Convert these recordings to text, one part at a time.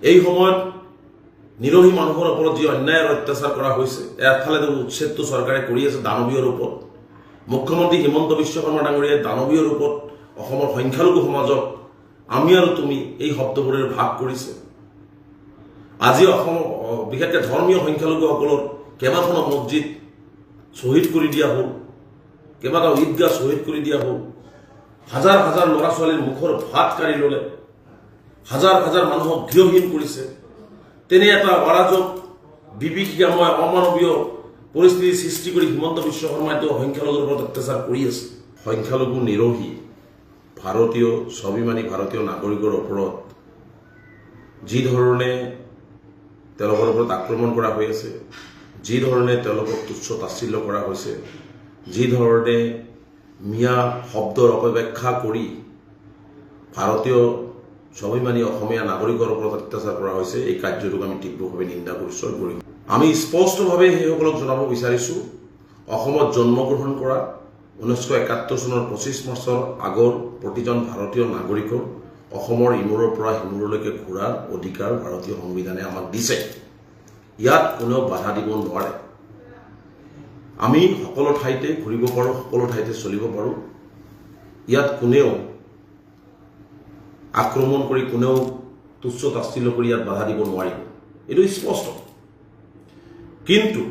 এই সময়ত নিৰহী মানুহৰ ওপৰত যি অন্যায় আৰু অত্যাচাৰ কৰা হৈছে এফালে উচ্ছেদটো চৰকাৰে কৰি আছে দানৱীয় ৰূপত। মুখ্যমন্ত্ৰী হিমন্ত বিশ্ব শৰ্মা ডাঙৰীয়াই দানৱীয় ৰূপত অসমৰ সংখ্যালঘু সমাজক আমি আৰু তুমি এই শব্দবোৰেৰে ভাগ কৰিছে। আজি অসম বিশেষকৈ ধৰ্মীয় সংখ্যালঘুসকলৰ কেইবাখনো মছজিদ শ্বহীদ কৰি দিয়া হ'ল, কেইবাটাও ঈদগাহ শ্বহীদ কৰি দিয়া হ'ল, হাজাৰ হাজাৰ ল'ৰা ছোৱালীৰ মুখৰ ভাত কাঢ়ি ল'লে, হাজাৰ হাজাৰ মানুহক গৃহহীন কৰিছে। তেনে এটা অৰাজক বিভীষিকাময় অমানৱীয় পৰিস্থিতিৰ সৃষ্টি কৰি হিমন্ত বিশ্ব শৰ্মাইতো সংখ্যালঘুৰ ওপৰত অত্যাচাৰ কৰি আছে। সংখ্যালঘু নিৰহী ভাৰতীয় স্বাভিমানী ভাৰতীয় নাগৰিকৰ ওপৰত যি ধৰণে তেওঁলোকৰ ওপৰত আক্ৰমণ কৰা হৈ আছে, যি ধৰণে তেওঁলোকক তুচ্ছ তাচ্ছিল্য কৰা হৈছে, যি ধৰণে মিয়া শব্দৰ অপব্যাখ্যা কৰি ভাৰতীয় স্বাভিমানী অসমীয়া নাগৰিকৰ ওপৰত অত্যাচাৰ কৰা হৈছে, এই কাৰ্যটোক আমি তীব্ৰভাৱে নিন্দা কৰিছোঁ। আমি স্পষ্টভাৱে সেইসকলক জনাব বিচাৰিছোঁ, অসমত জন্মগ্ৰহণ কৰা 1971 চনৰ 25 মাৰ্চৰ আগৰ প্ৰতিজন ভাৰতীয় নাগৰিকৰ অসমৰ ইমূৰৰ পৰা সিমূৰলৈকে ঘূৰাৰ অধিকাৰ ভাৰতীয় সংবিধানে আমাক দিছে। ইয়াত কোনেও বাধা দিব নোৱাৰে। আমি সকলো ঠাইতে ঘূৰিব পাৰোঁ, সকলো ঠাইতে চলিব পাৰোঁ। ইয়াত কোনেও আক্ৰমণ কৰি কোনেও তুচ্ছ তাচ্ছিল্য কৰি ইয়াত বাধা দিব নোৱাৰিব, এইটো স্পষ্ট। কিন্তু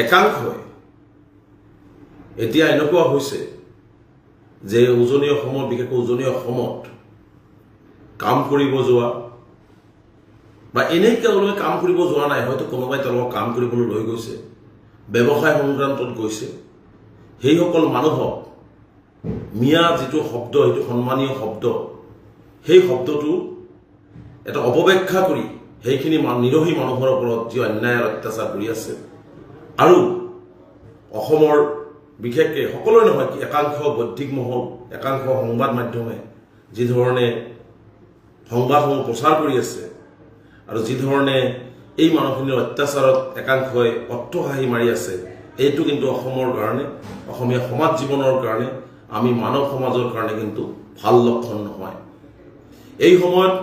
একাংশই এতিয়া এনেকুৱা হৈছে যে উজনি অসমত, বিশেষকৈ উজনি অসমত কাম কৰিব যোৱা বা এনেই তেওঁলোকে কাম কৰিব যোৱা নাই, হয়তো কোনোবাই তেওঁলোকক কাম কৰিবলৈ লৈ গৈছে, ব্যৱসায় সংক্ৰান্তত গৈছে, সেইসকল মানুহক মিয়া যিটো শব্দ, সেইটো সন্মানীয় শব্দ, সেই শব্দটো এটা অপব্যাখ্যা কৰি সেইখিনি নিৰহী মানুহৰ ওপৰত যি অন্যায় আৰু অত্যাচাৰ কৰি আছে। আৰু অসমৰ বিশেষকৈ সকলোৱে নহয়, একাংশ বৌদ্ধিক মহল, একাংশ সংবাদ মাধ্যমে যি ধৰণে সংবাদসমূহ প্ৰচাৰ কৰি আছে আৰু যি ধৰণে এই মানুহখিনিৰ অত্যাচাৰত একাংশই অট্টহাসি মাৰি আছে, এইটো কিন্তু অসমৰ কাৰণে, অসমীয়া সমাজ জীৱনৰ কাৰণে, আমি মানৱ সমাজৰ কাৰণে কিন্তু ভাল লক্ষণ নহয়। এই সময়ত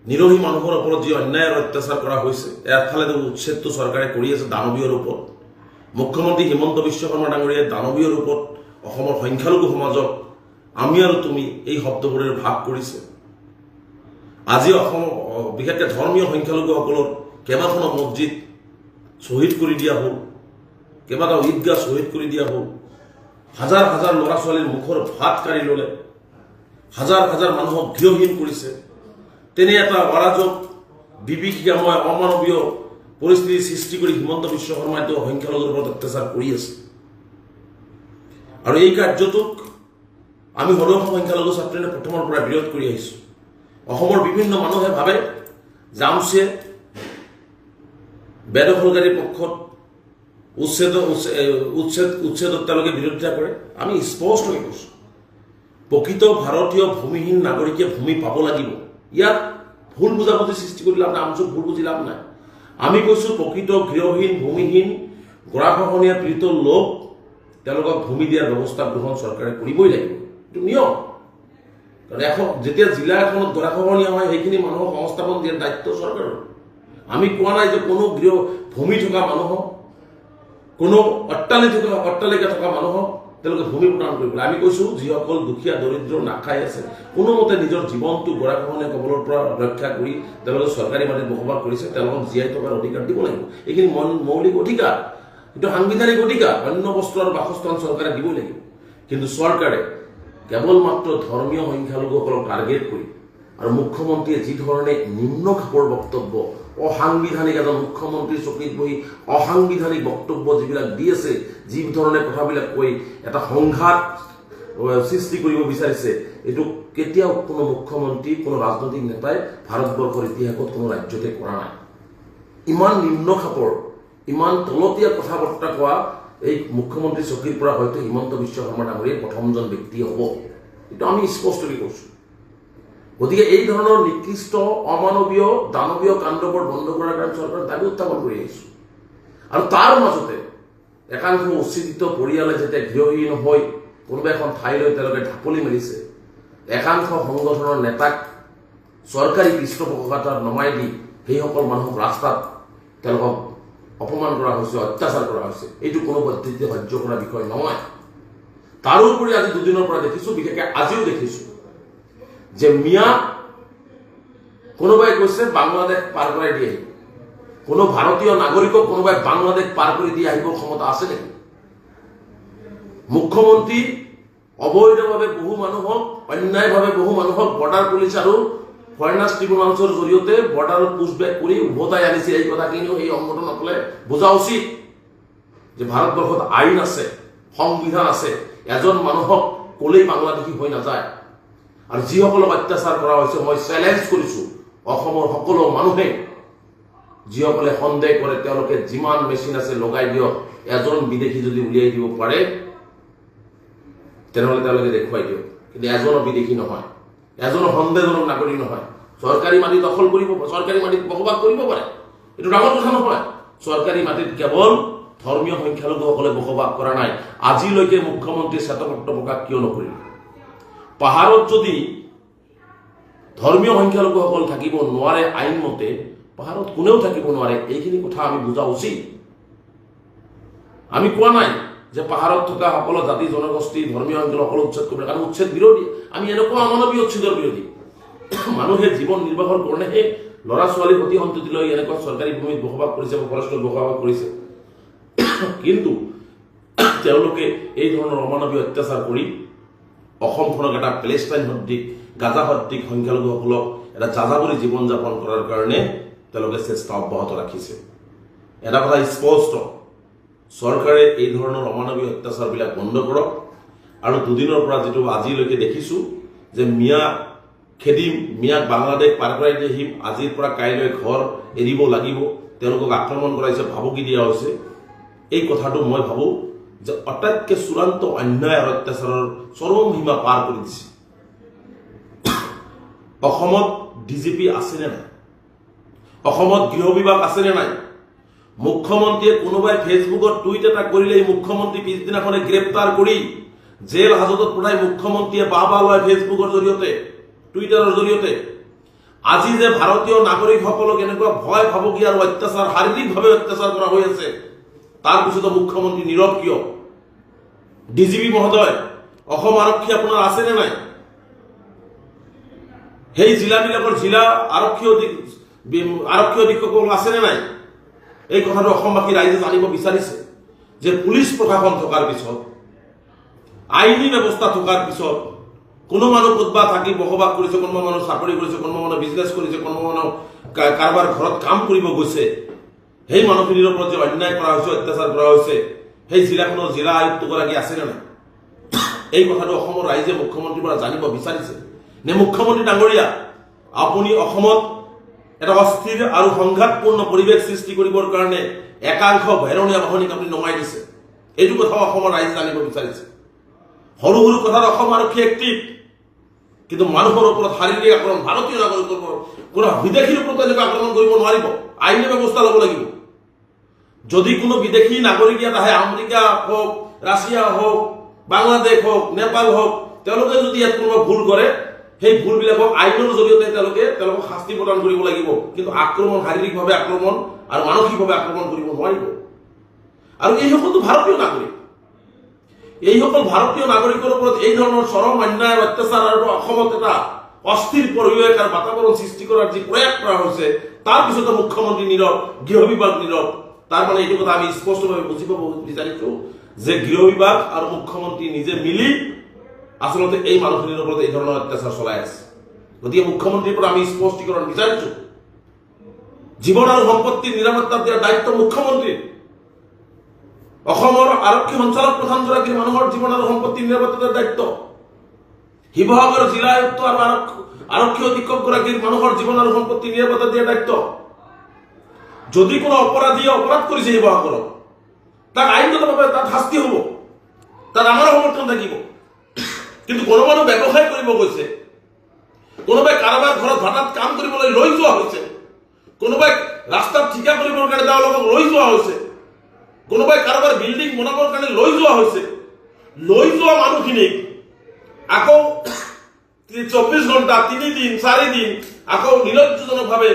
নিৰহী মানুহৰ ওপৰত যি অন্যায় আৰু অত্যাচাৰ কৰা হৈছে এফালে উচ্ছেদটো চৰকাৰে কৰি আছে দানৱীয় ৰূপত। মুখ্যমন্ত্ৰী হিমন্ত বিশ্ব শৰ্মা ডাঙৰীয়াই দানৱীয় ৰূপত অসমৰ সংখ্যালঘু সমাজক আমি আৰু তুমি এই শব্দবোৰেৰে ভাগ কৰিছে। আজি অসম বিশেষকৈ ধৰ্মীয় সংখ্যালঘুসকলৰ কেইবাখনো মছজিদ শ্বহীদ কৰি দিয়া হ'ল, কেইবাটাও ঈদগাহ শ্বহীদ কৰি দিয়া হ'ল, হাজাৰ হাজাৰ ল'ৰা ছোৱালীৰ মুখৰ ভাত কাঢ়ি ল'লে, হাজাৰ হাজাৰ মানুহক গৃহহীন কৰিছে। তেনে এটা অৰাজক বিভীষিকাময় অমানৱীয় পৰিস্থিতিৰ সৃষ্টি কৰি হিমন্ত বিশ্ব শৰ্মাইতো সংখ্যালঘুৰ ওপৰত অত্যাচাৰ কৰি আছে। আৰু এই কাৰ্যটোক আমি সদৌ সংখ্যালঘু ছাত্ৰীয়ে প্ৰথমৰ পৰা বিৰোধ কৰি আহিছোঁ। অসমৰ বিভিন্ন মানুহে ভাবে জামছে বেদখলকাৰীৰ পক্ষত উচ্ছেদত তেওঁলোকে বিৰোধিতা কৰে। আমি স্পষ্টকৈ কৈছোঁ, প্ৰকৃত ভাৰতীয় ভূমিহীন নাগৰিকে ভূমি পাব লাগিব। ইয়াত ভুল বুজাবুজি সৃষ্টি কৰি লাভ নাই, আমচুক ভুল বুজি লাভ নাই। আমি কৈছোঁ প্ৰকৃত গৃহহীন ভূমিহীন গৰাখহনীয়া পীড়িত লোক, তেওঁলোকক ভূমি দিয়াৰ ব্যৱস্থা গ্ৰহণ চৰকাৰে কৰিবই লাগিব, এইটো নিয়ম। কাৰণ যেতিয়া জিলা এখনত গৰাখহনীয়া হয়, সেইখিনি মানুহক সংস্থাপন দিয়াৰ দায়িত্ব চৰকাৰৰ। আমি কোৱা নাই যে কোনো ভূমি থকা মানুহক, কোনো অট্টালিকা থকা মানুহক তেওঁলোকে ভূমি প্ৰদান কৰিবলৈ। আমি কৈছোঁ যিসকল দুখীয়া দৰিদ্ৰ নাখাই আছে, কোনোমতে নিজৰ জীৱনটো গৰাখহনীয়া কবলৰ পৰা ৰক্ষা কৰি তেওঁলোকে চৰকাৰী মাটিত বসবাস কৰিছে, তেওঁলোকক জীয়াই থকাৰ অধিকাৰ দিব লাগিব। এইখিনি মৌলিক অধিকাৰ, এইটো সাংবিধানিক অধিকাৰ। অন্য বস্ত্ৰ আৰু বাসস্থান চৰকাৰে দিবই লাগিব। কিন্তু চৰকাৰে কেৱল মাত্ৰ ধৰ্মীয় সংখ্যালঘুসকলক টাৰ্গেট কৰি আৰু মুখ্যমন্ত্ৰীয়ে যি ধৰণে নিম্ন খাপৰ বক্তব্য, অসাংবিধানিক এজন মুখ্যমন্ত্ৰীৰ চকীত বহি অসাংবিধানিক বক্তব্য যিবিলাক দি আছে, যি ধৰণে কথাবিলাক কৈ এটা সংঘাত সৃষ্টি কৰিব বিচাৰিছে, এইটো কেতিয়াও কোনো মুখ্যমন্ত্ৰী, কোনো ৰাজনৈতিক নেতাই ভাৰতবৰ্ষৰ ইতিহাসত কোনো ৰাজ্যতে কৰা নাই। ইমান নিম্ন খাপৰ, ইমান তলতীয়া কথা বাৰ্তা কোৱা এই মুখ্যমন্ত্ৰী চকীৰ পৰা হয়তো হিমন্ত বিশ্ব শৰ্মা ডাঙৰীয়াই প্ৰথমজন ব্যক্তি হ'ব, এইটো আমি স্পষ্টকৈ কৈছোঁ। গতিকে এই ধৰণৰ নিকৃষ্ট অমানৱীয় দানৱীয় কাণ্ডবোৰ বন্ধ কৰাৰ কাৰণে চৰকাৰে দাবী উত্থাপন কৰি আহিছোঁ। আৰু তাৰ মাজতে একাংশ উচ্ছেদিত পৰিয়ালে যেতিয়া গৃহহীন হৈ কোনোবা এখন ঠাইলৈ তেওঁলোকে ঢাপলি মেলিছে, একাংশ সংগঠনৰ নেতাক চৰকাৰী পৃষ্ঠপোষকতা নমাই দি সেইসকল মানুহক ৰাস্তাত তেওঁলোকক অপমান কৰা হৈছে, অত্যাচাৰ কৰা হৈছে। এইটো কোনো পদ্ধতিতে সহ্য কৰা বিষয় নহয়। তাৰোপৰি আজি দুদিনৰ পৰা দেখিছোঁ, বিশেষকৈ আজিও দেখিছোঁ যে মিয়া কোনোবাই কৈছে বাংলাদেশ পাৰ কৰাই দি আহিব। কোনো ভাৰতীয় নাগৰিকক কোনোবাই বাংলাদেশ পাৰ কৰি দি আহিবৰ ক্ষমতা আছে নেকি? মুখ্যমন্ত্ৰী অবৈধভাৱে বহু মানুহক, অন্যায়ভাৱে বহু মানুহক বৰ্ডাৰ পুলিচ আৰু ফৰেনাৰ্ছ ট্ৰিবিউনেলছৰ জৰিয়তে বৰ্ডাৰত পুছবেক কৰি উভতাই আনিছে। এই কথাখিনিও এই সংগঠনসকলে বুজা উচিত যে ভাৰতবৰ্ষত আইন আছে, সংবিধান আছে। এজন মানুহক ক'লেই বাংলাদেশী হৈ নাযায়। আৰু যিসকলক অত্যাচাৰ কৰা হৈছে, মই চেলেঞ্জ কৰিছোঁ অসমৰ সকলো মানুহে, যিসকলে সন্দেহ কৰে তেওঁলোকে যিমান মেচিন আছে লগাই দিয়ক। এজন বিদেশী যদি উলিয়াই দিব পাৰে তেনেহ'লে তেওঁলোকে দেখুৱাই দিয়ক। কিন্তু এজনো বিদেশী নহয়, এজনো সন্দেহজনক নাগৰিক নহয়। চৰকাৰী মাটি দখল কৰিব, চৰকাৰী মাটিত বসবাস কৰিব পাৰে, এইটো ডাঙৰ কথা নহয়। চৰকাৰী মাটিত কেৱল ধৰ্মীয় সংখ্যালঘুসকলে বসবাস কৰা নাই। আজিলৈকে মুখ্যমন্ত্ৰী শ্বেতপত্ৰ প্ৰকাশ কিয় নকৰিল? পাহাৰত যদি ধৰ্মীয় সংখ্যালঘুসকল থাকিব নোৱাৰে আইনমতে, পাহাৰত কোনেও থাকিব নোৱাৰে। এইখিনি কথা আমি বুজা উচিত। আমি কোৱা নাই যে পাহাৰত থকা সকলো জাতি জনগোষ্ঠী ধৰ্মীয় সংখ্যালঘুসকল উচ্ছেদ কৰিব, কাৰণ উচ্ছেদ বিৰোধী। আমি এনেকুৱা অমানৱীয় উচ্ছেদৰ বিৰোধী। মানুহে জীৱন নিৰ্বাহৰ কাৰণেহে ল'ৰা ছোৱালী সতি সন্ততি লৈ এনেকুৱা চৰকাৰী ভূমিত বসবাস কৰিছে বা ফৰেষ্টত বসবাস কৰিছে। কিন্তু তেওঁলোকে এই ধৰণৰ অমানৱীয় অত্যাচাৰ কৰি অসমখনক এটা পেলেষ্টাইন সদৃশ, গাজা সদৃশ সংখ্যালঘুসকলক এটা যাযাবৰী জীৱন যাপন কৰাৰ কাৰণে তেওঁলোকে চেষ্টা অব্যাহত ৰাখিছে। এটা কথা স্পষ্ট, চৰকাৰে এই ধৰণৰ অমানৱীয় অত্যাচাৰবিলাক বন্ধ কৰক। আৰু দুদিনৰ পৰা যিটো আজিলৈকে দেখিছোঁ যে মিয়া খেদিম, মিয়াক বাংলাদেশ পাৰ কৰাই দি আহিম, আজিৰ পৰা কাইলৈ ঘৰ এৰিব লাগিব, তেওঁলোকক আক্ৰমণ কৰাইছে, ভাবুকি দিয়া হৈছে। এই কথাটো মই ভাবোঁ যে আটাইতকৈ চূড়ান্ত অন্যায় আৰু অত্যাচাৰৰ চৰম সীমা পাৰ কৰি দিছে। অসমত ডিজিপি আছেনে নাই? অসমত গৃহ বিভাগ আছেনে নাই? মুখ্যমন্ত্ৰীয়ে কোনোবাই ফেচবুকত টুইট এটা কৰিলে মুখ্যমন্ত্ৰী পিছদিনাখনে গ্ৰেপ্তাৰ কৰি জেল হাজতত পঠাই মুখ্যমন্ত্ৰীয়ে বাহ লয় ফেচবুকৰ জৰিয়তে, টুইটাৰৰ জৰিয়তে। আজি যে ভাৰতীয় নাগৰিকসকলক এনেকুৱা ভয় ভাবুকি আৰু অত্যাচাৰ, শাৰীৰিকভাৱে অত্যাচাৰ কৰা হৈ আছে, তাৰ পিছতো মুখ্যমন্ত্ৰী নীৰৱ কিয়? ডিজিপি মহোদয়, অসম আৰক্ষী আপোনাৰ আছেনে নাই? সেই জিলাবিলাকৰ জিলা আৰক্ষী অধীক্ষকসকল আছেনে নাই? এই কথাটো অসমবাসী ৰাইজে জানিব বিচাৰিছে যে পুলিচ প্ৰশাসন থকাৰ পিছত, আইনী ব্যৱস্থা থকাৰ পিছত কোনো মানুহ ক'তবা থাকি বসবাস কৰিছে, কোনোবা মানুহ চাকৰি কৰিছে, কোনোবা মানুহ বিজনেছ কৰিছে, কোনোবা মানুহ কাৰোবাৰ ঘৰত কাম কৰিব গৈছে, সেই মানুহখিনিৰ ওপৰত যে অন্যায় কৰা হৈছে, অত্যাচাৰ কৰা হৈছে, সেই জিলাখনৰ জিলা আয়ুক্তগৰাকী আছেনে নাই? এই কথাটো অসমৰ ৰাইজে মুখ্যমন্ত্ৰীৰ পৰা জানিব বিচাৰিছে নে? মুখ্যমন্ত্ৰী ডাঙৰীয়া, আপুনি অসমত এটা অস্থিৰ আৰু সংঘাতপূৰ্ণ পৰিৱেশ সৃষ্টি কৰিবৰ কাৰণে একাংশ ভেৰণীয়া বাহিনীক আপুনি নমাই দিছে। এইটো কথাও অসমৰ ৰাইজে জানিব বিচাৰিছে। সৰু সৰু কথাত অসম আৰক্ষী এক্টিভ, কিন্তু মানুহৰ ওপৰত শাৰীৰিক আক্ৰমণ, ভাৰতীয় নাগৰিকৰ ওপৰত, কোনো বিদেশীৰ ওপৰত এনেকুৱা আক্ৰমণ কৰিব নোৱাৰিব। আইনী ব্যৱস্থা ল'ব লাগিব। যদি কোনো বিদেশী নাগৰিক ইয়াত আহে, আমেৰিকা হওক, ৰাছিয়া হওক, বাংলাদেশ হওক, নেপাল হওক, তেওঁলোকে যদি ইয়াত কোনোবা ভুল কৰে, সেই ভুলবিলাকক আইনৰ জৰিয়তে তেওঁলোকক শাস্তি প্ৰদান কৰিব লাগিব। কিন্তু আক্ৰমণ, শাৰীৰিকভাৱে আক্ৰমণ আৰু মানসিকভাৱে আক্ৰমণ কৰিব নোৱাৰিব। আৰু এইসকলতো ভাৰতীয় নাগৰিক। এইসকল ভাৰতীয় নাগৰিকৰ ওপৰত এই ধৰণৰ চৰম অন্যায়, অত্যাচাৰ আৰু অসমত এটা অস্থিৰ পৰিৱেশ আৰু বাতাবৰণ সৃষ্টি কৰাৰ যি প্ৰয়াস কৰা হৈছে, তাৰ পিছতো মুখ্যমন্ত্ৰী নীৰৱ, গৃহ বিভাগ নীৰৱ। তাৰ মানে এইটো কথা আমি স্পষ্টভাৱে বুজিব বিচাৰিছোঁ যে গৃহ বিভাগ আৰু মুখ্যমন্ত্ৰী নিজে মিলি আচলতে এই মানুহখিনিৰ ওপৰত এই ধৰণৰ অত্যাচাৰ চলাই আছে। গতিকে মুখ্যমন্ত্ৰীৰ পৰা আমি স্পষ্টীকৰণ বিচাৰিছোঁ। জীৱন আৰু সম্পত্তিৰ নিৰাপত্তা দিয়াৰ দায়িত্ব মুখ্যমন্ত্ৰীৰ। অসমৰ আৰক্ষী সঞ্চালক প্ৰধানগৰাকীৰ মানুহৰ জীৱন আৰু সম্পত্তিৰ নিৰাপত্তাৰ দায়িত্ব। শিৱসাগৰ জিলা আয়ুক্ত আৰু আৰক্ষী অধীক্ষকগৰাকীৰ মানুহৰ জীৱন আৰু সম্পত্তিৰ নিৰাপত্তা দিয়াৰ দায়িত্ব। যদি কোনো অপৰাধীয়ে অপৰাধ কৰিছে শিৱসাগৰত, তাক আইনগতভাৱে তাত শাস্তি হ'ব, তাত আমাৰো সমৰ্থন থাকিব। কিন্তু কোনো মানুহ ব্যৱসায় কৰিব গৈছে, কোনোবাই কাৰোবাৰ ঘৰত ভাতাত কাম কৰিবলৈ লৈ যোৱা হৈছে, কোনোবাই ৰাস্তাত ঠিকা কৰিবৰ কাৰণে তেওঁলোকক লৈ যোৱা হৈছে, কোনোবাই কাৰোবাৰ বিল্ডিং বনাবৰ কাৰণে লৈ যোৱা হৈছে, লৈ যোৱা মানুহখিনিক আকৌ 24 ঘণ্টা, 3 দিন, 4 দিন আকৌ নিলজ্জজনকভাৱে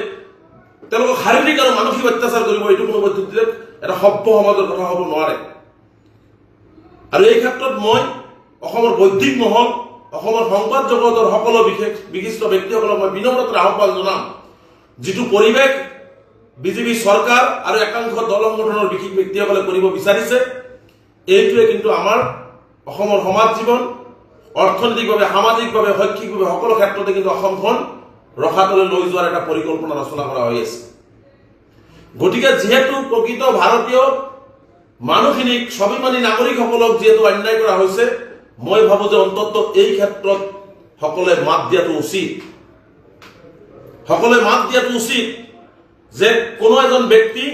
তেওঁলোকক শাৰীৰিক আৰু মানসিক অত্যাচাৰ কৰিব, এইটো কোনো পদ্ধতিৰে এটা সভ্য সমাজৰ কথা হ'ব নোৱাৰে। আৰু এই ক্ষেত্ৰত মই অসমৰ বৌদ্ধিক মহল, অসমৰ সংবাদ জগতৰ সকলো বিশিষ্ট ব্যক্তিসকলক মই বিনম্ৰতাৰে আহ্বান জনাম, যিটো পৰিৱেশ বিজেপি চৰকাৰ আৰু একাংশ দল সংগঠনৰ বিশেষ ব্যক্তিসকলে কৰিব বিচাৰিছে, এইটোৱে কিন্তু আমাৰ অসমৰ সমাজ জীৱন অৰ্থনৈতিকভাৱে, সামাজিকভাৱে, শৈক্ষিকভাৱে সকলো ক্ষেত্ৰতে কিন্তু অসমখন ৰখাতলৈ লৈ যোৱাৰ এটা পৰিকল্পনা ৰচনা কৰা হৈ আছে। গতিকে যিহেতু প্ৰকৃত ভাৰতীয় মানুহখিনিক, স্বাভিমানী নাগৰিকসকলক যিহেতু অন্যায় কৰা হৈছে, মই ভাবো যে অন্তত এই ক্ষেত্ৰত সকলোৱে মাত দিয়াটো উচিত। সকলোৱে মাত দিয়াটো উচিত যে কোনো এজন ব্যক্তি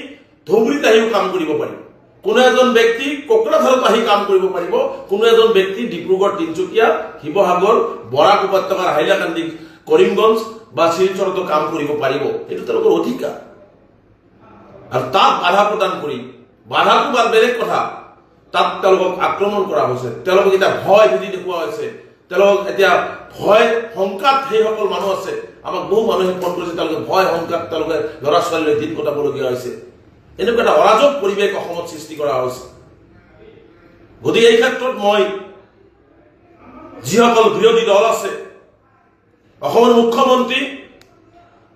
ধুবুৰীত আহিও কাম কৰিব পাৰিব, কোনো এজন ব্যক্তি কোকৰাঝাৰত আহি কাম কৰিব পাৰিব, কোনো এজন ব্যক্তি ডিব্ৰুগড়, তিনিচুকীয়া, শিৱসাগৰ, বৰাক উপত্যকাৰ, হাইলাকান্দি, কৰিমগঞ্জ বা শিলচৰতো কাম কৰিব পাৰিব। এইটো তেওঁলোকৰ অধিকাৰ। আৰু তাত বাধা প্ৰদান কৰি, বাধাটো বা বেলেগ কথা, তাত তেওঁলোকক আক্ৰমণ কৰা হৈছে, তেওঁলোকক এতিয়া ভয় ভীতি দেখুওৱা হৈছে, তেওঁলোকক এতিয়া ভয় শংকাত সেইসকল মানুহ আছে। আমাক বহু মানুহে ফোন কৰিছে, তেওঁলোকে ভয় শংকাত তেওঁলোকে ল'ৰা ছোৱালীলৈ দিন কটাবলগীয়া হৈছে। এনেকুৱা এটা অৰাজক পৰিৱেশ অসমত সৃষ্টি কৰা হৈছে। গতিকে এই ক্ষেত্ৰত মই যিসকল বিৰোধী দল আছে, অসমৰ মুখ্যমন্ত্ৰী,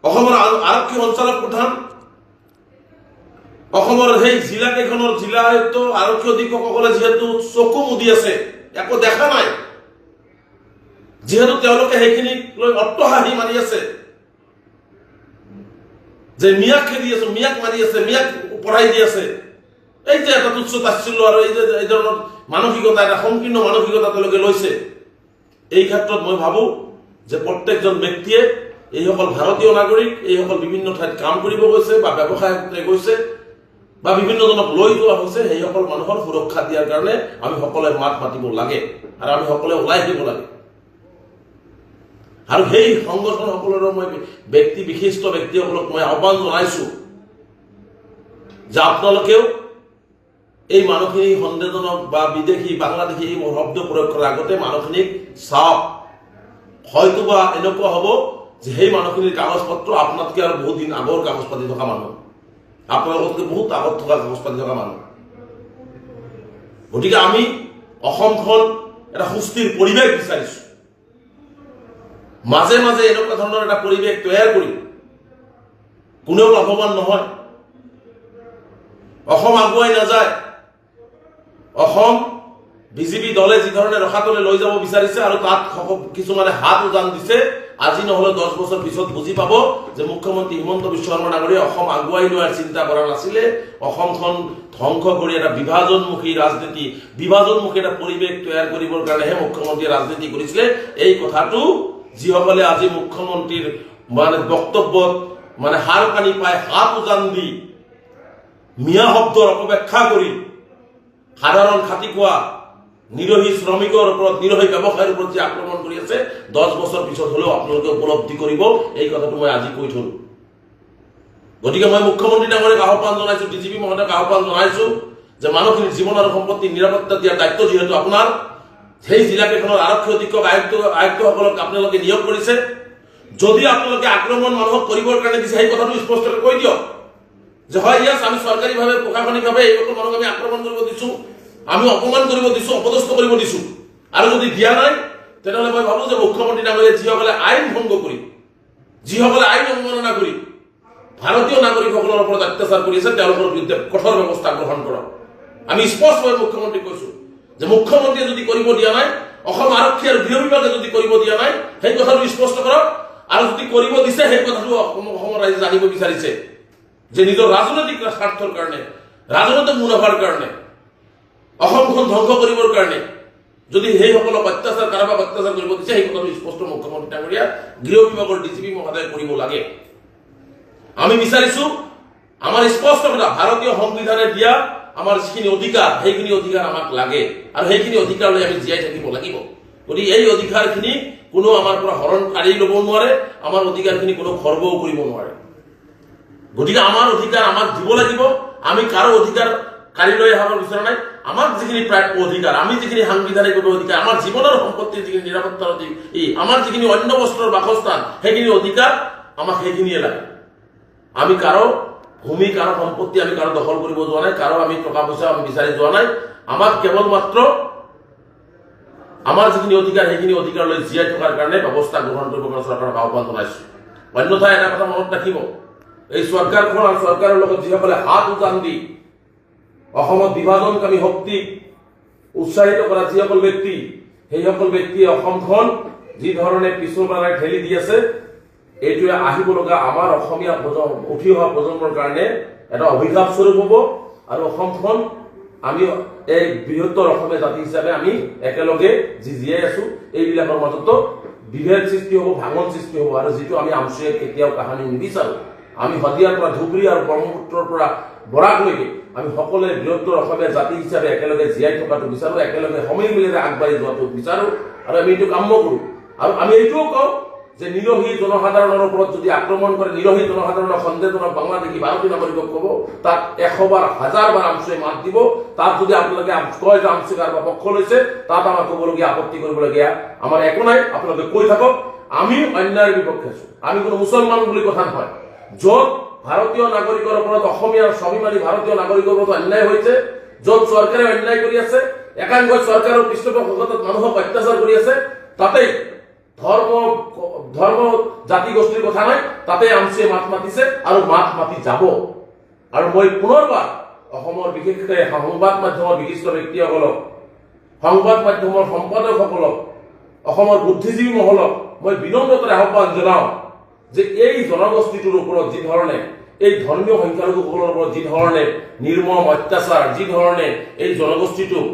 অসমৰ আৰক্ষী সঞ্চালক প্ৰধান, অসমৰ সেই জিলাকেইখনৰ জিলা আয়ুক্ত, আৰক্ষী অধীক্ষকসকলে যিহেতু চকু মুদি আছে, একো দেখা নাই, যিহেতু তেওঁলোকে সেইখিনিক লৈ অট্টহাসি মাৰি আছে যে মিয়াক খেদি আছে, মিয়াক মাৰি আছে, মিয়াক পঢ়াই দি আছে, এই যে এটা তুচ্ছ তাচ্ছিল্য আৰু এই যে এই ধৰণৰ মানসিকতা, এটা সংকীৰ্ণ মানসিকতা তেওঁলোকে লৈছে, এই ক্ষেত্ৰত মই ভাবো যে প্ৰত্যেকজন ব্যক্তিয়ে, এইসকল ভাৰতীয় নাগৰিক, এইসকল বিভিন্ন ঠাইত কাম কৰিব গৈছে বা ব্যৱসায় সূত্ৰে গৈছে বা বিভিন্নজনক লৈ যোৱা হৈছে, সেইসকল মানুহৰ সুৰক্ষা দিয়াৰ কাৰণে আমি সকলোৱে মাত মাতিব লাগে আৰু আমি সকলোৱে ওলাই দিব লাগে। আৰু সেই সংগঠনসকলৰ মই বিশিষ্ট ব্যক্তিসকলক মই আহ্বান জনাইছো যে আপোনালোকেও এই মানুহখিনি সন্দেহজনক বা বিদেশী, বাংলাদেশী এই শব্দ প্ৰয়োগ কৰাৰ আগতে মানুহখিনিক চাওক। হয়তোবা এনেকুৱা হ'ব যে সেই মানুহখিনিৰ কাগজ পত্ৰ আপোনাতকৈ আৰু বহুত দিন আগৰ কাগজ পাতি থকা মানুহ, আপোনালোকতকৈ বহুত আগত থকা কাগজ পাতি থকা মানুহ। গতিকে আমি অসমখন এটা সুস্থিৰ পৰিৱেশ বিচাৰিছো, মাজে মাজে এনেকুৱা ধৰণৰ এটা পৰিৱেশ তৈয়াৰ কৰি কোনেও লাভৱান নহয়, অসম আগুৱাই নাযায়। অসম বিজেপি দলে যি ধৰণে ৰখাতলৈ লৈ যাব বিচাৰিছে আৰু তাত কিছুমানে হাত উজান দিছে, আজি নহলে 10 বছৰ পিছত বুজি পাব যে মুখ্যমন্ত্ৰী হিমন্ত বিশ্ব শৰ্মা ডাঙৰীয়াই অসম আগুৱাই লোৱাৰ চিন্তা কৰা নাছিলে, অসমখন ধ্বংস কৰি এটা বিভাজনমুখী ৰাজনীতি, বিভাজনমুখী এটা পৰিৱেশ তৈয়াৰ কৰিবৰ কাৰণেহে মুখ্যমন্ত্ৰীয়ে ৰাজনীতি কৰিছিলে। এই কথাটো যিসকলে আজি মুখ্যমন্ত্ৰীৰ বক্তব্যত হাৰ কানি পাই হাত উজান দি মিয়া শব্দৰ অপব্যাখ্যা কৰি সাধাৰণ খাটি খোৱা নিৰহী শ্ৰমিকৰ ওপৰত, নিৰহী ব্যৱসায়ৰ ওপৰত যে আক্ৰমণ কৰি আছে, 10 বছৰ পিছত হলেও আপোনালোকে উপলব্ধি কৰিব। এই কথাটো মই আজি কৈ থলো। গতিকে মই মুখ্যমন্ত্ৰী ডাঙৰীয়াক আহ্বান জনাইছো, ডিজিপি মহোদয়ক আহ্বান জনাইছো যে মানুহখিনিৰ জীৱন আৰু সম্পত্তিৰ নিৰাপত্তা দিয়াৰ দায়িত্ব যিহেতু আপোনাৰ, সেই জিলাকেইখনৰ আৰক্ষী অধীক্ষক, আয়ুক্তসকলক আপোনালোকে নিয়োগ কৰিছে, যদি আপোনালোকে আক্ৰমণ মানুহক কৰিবৰ কাৰণে দিছে, সেই কথাটো স্পষ্টকৈ কৈ দিয়ক যে হয়, ইয়াছ, আমি চৰকাৰীভাৱে, প্ৰশাসনিকভাৱে এইসকল মানুহক আমি আক্ৰমণ কৰিব দিছো, আমি অপমান কৰিব দিছো, অপদস্থ কৰিব দিছো। আৰু যদি দিয়া নাই, তেনেহ'লে মই ভাবো যে মুখ্যমন্ত্ৰী ডাঙৰীয়াই যিসকলে আইন ভংগ কৰি, যিসকলে আইন অৱমাননা কৰি ভাৰতীয় নাগৰিকসকলৰ ওপৰত অত্যাচাৰ কৰি আছে, তেওঁলোকৰ বিৰুদ্ধে কঠোৰ ব্যৱস্থা গ্ৰহণ কৰক। আমি স্পষ্টভাৱে মুখ্যমন্ত্ৰীক কৈছো যে মুখ্যমন্ত্ৰীয়ে যদি কৰিব দিয়া নাই, অসম আৰক্ষী আৰু গৃহ বিভাগে যদি কৰিব দিয়া নাই, সেই কথাটো স্পষ্ট কৰক। আৰু যদি কৰিব দিছে, সেই কথাটো অসমৰ ৰাইজে জানিব বিচাৰিছে যে নিজৰ ৰাজনৈতিক স্বাৰ্থৰ কাৰণে, ৰাজনৈতিক মুনাফাৰ কাৰণে, অসমখন ধ্বংস কৰিবৰ কাৰণে যদি সেইসকলক অত্যাচাৰ, কাৰোবাক অত্যাচাৰ কৰিব দিছে, সেই কথাটো স্পষ্ট মুখ্যমন্ত্ৰী ডাঙৰীয়া, গৃহ বিভাগৰ ডিজিপি মহোদয়ে কৰিব লাগে। আমি বিচাৰিছো, আমাৰ স্পষ্ট কথা, ভাৰতীয় সংবিধানে দিয়া আমাৰ যিখিনি অধিকাৰ, সেইখিনি অধিকাৰ আমাক লাগে আৰু সেইখিনি অধিকাৰ লৈ আমি জীয়াই থাকিব লাগিব। গতিকে এই অধিকাৰখিনি কোনো আমাৰ পৰা হৰণ কাঢ়ি ল'ব নোৱাৰে, আমাৰ অধিকাৰখিনি কোনো খৰ্বও কৰিব নোৱাৰে। গতিকে আমাৰ অধিকাৰ আমাক দিব লাগিব। আমি কাৰো অধিকাৰ কাঢ়ি লৈ অহাৰ বিচৰা নাই। আমাক যিখিনি প্ৰাপ্য অধিকাৰ, আমি যিখিনি সাংবিধানিক অধিকাৰ, আমাৰ জীৱনৰ সম্পত্তিৰ যিখিনি নিৰাপত্তাৰ অধিকাৰ, আমাৰ যিখিনি অন্য বস্ত্ৰৰ বাসস্থান, সেইখিনি অধিকাৰ আমাক সেইখিনিয়ে লাগে আমি কাৰো ভূমি কাৰো সম্পত্তি আমি কাৰো দখল কৰিব যোৱা নাই কাৰো আমি টকা পইচা আমি বিচাৰি যোৱা নাই আমাক কেৱল মাত্ৰ আমাৰ যিখিনি অধিকাৰ সেইখিনি অধিকাৰ লৈ জীয়াই থকাৰ কাৰণে ব্যৱস্থা গ্ৰহণ কৰিব কাৰণে চৰকাৰক আহ্বান জনাইছোঁ অন্যথা এটা কথা মনত ৰাখিব এই চৰকাৰখন আৰু চৰকাৰৰ লগত যিসকলে হাত উজান দি অসমত বিভাজনকামী শক্তিক উৎসাহিত কৰা যিসকল ব্যক্তি সেইসকল ব্যক্তিয়ে অসমখন যি ধৰণে পিছৰ পেলাই ঠেলি দি আছে এইটোৱে আহিব লগা আমাৰ অসমীয়া উঠি অহা প্ৰজন্মৰ কাৰণে এটা অভিশাপ স্বৰূপ হ'ব আৰু অসমখন আমি এই বৃহত্তৰ অসমীয়া জাতি হিচাপে আমি একেলগে যি জীয়াই আছো এইবিলাকৰ মাজতো বিভেদ সৃষ্টি হ'ব ভাঙন সৃষ্টি হ'ব আৰু যিটো আমি আমচুৱে কেতিয়াও কাহানি নিবিচাৰো আমি শদিয়াৰ পৰা ধুবুৰী আৰু ব্ৰহ্মপুত্ৰৰ পৰা বৰাকলৈকে আমি সকলোৱে বৃহত্তৰ অসমীয়া জাতি হিচাপে একেলগে জীয়াই থকাটো বিচাৰো একেলগে সমিলমিলেৰে আগবাঢ়ি যোৱাটো বিচাৰো আৰু আমি এইটো কাম কৰো আৰু আমি এইটোও কওঁ যে নিৰহী জনসাধাৰণৰ ওপৰত যদি আক্ৰমণ কৰে নিৰহী জনসাধাৰণৰ সন্দেহজনক বাংলাদেশী ভাৰতীয় নাগৰিকক ক'ব তাত 100 বাৰ 1000 বাৰ আমচুৱে মাত দিব তাত যদি আপোনালোকে কয় যে আমচুৱে কাৰোবাৰ পক্ষ লৈছে তাত আমাৰ ক'বলগীয়া আপত্তি কৰিবলগীয়া আমাৰ একো নাই আপোনালোকে কৈ থাকক আমি অন্যায়ৰ বিপক্ষে আছো আমি কোনো মুছলমান বুলি কথা নহয় য'ত ভাৰতীয় নাগৰিকৰ ওপৰত অসমীয়াৰ স্বাভিমানী ভাৰতীয় নাগৰিকৰ ওপৰত অন্যায় হৈছে য'ত চৰকাৰে অন্যায় কৰি আছে একাংশ চৰকাৰৰ পৃষ্ঠপোষকতাত মানুহক অত্যাচাৰ কৰি আছে তাতেই ধৰ্ম জাতি গোষ্ঠীৰ কথা নাই তাতে আমচুৱে মাত মাতিছে আৰু মাত মাতি যাব আৰু মই পুনৰবাৰ অসমৰ বিশেষকৈ সংবাদ মাধ্যমৰ বিশিষ্ট ব্যক্তিসকলক সংবাদ মাধ্যমৰ সম্পাদকসকলক অসমৰ বুদ্ধিজীৱী মহলক মই বিনম্ৰতাৰে আহ্বান জনাওঁ যে এই জনগোষ্ঠীটোৰ ওপৰত যি ধৰণে এই ধৰ্মীয় সংখ্যালঘুসকলৰ ওপৰত যি ধৰণে নিৰ্মম অত্যাচাৰ যি ধৰণে এই জনগোষ্ঠীটোক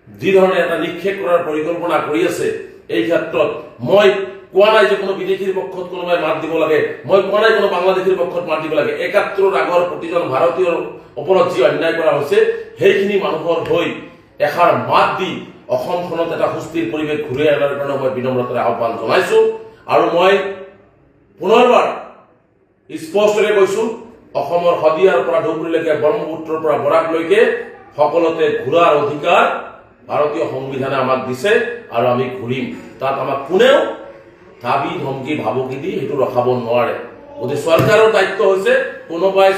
যি ধৰণে এটা নিক্ষেপ কৰাৰ পৰিকল্পনা কৰি আছে এই ক্ষেত্ৰত মই কোৱা নাই যে কোনো বিদেশীৰ পক্ষত কোনোবাই মাত দিব লাগে মই কোৱা নাই কোনো বাংলাদেশীৰ পক্ষত মাত দিব লাগে 71 আগৰ প্ৰতিজন ভাৰতীয়ৰ ওপৰত যি অন্যায় কৰা হৈছে সেইখিনি মানুহৰ হৈ এষাৰ মাত দি অসমখনত এটা সুস্থিৰ পৰিৱেশ ঘূৰাই অনাৰ কাৰণে মই বিনম্ৰতাৰে আহ্বান জনাইছো আৰু মই পুনৰবাৰ স্পষ্টকৈ কৈছো অসমৰ শদিয়াৰ পৰা ধুবুৰীলৈকে ব্ৰহ্মপুত্ৰৰ পৰা বৰাকলৈকে সকলোতে ঘূৰাৰ অধিকাৰ ভাৰতীয় সংবিধানে আমাক দিছে আৰু আমি ঘূৰিম তাত আমাক কোনেও দাবী ধমকি ভাবুকি দি সেইটো ৰখাব নোৱাৰে গতিকে চৰকাৰৰ দায়িত্ব হৈছে কোনোবাই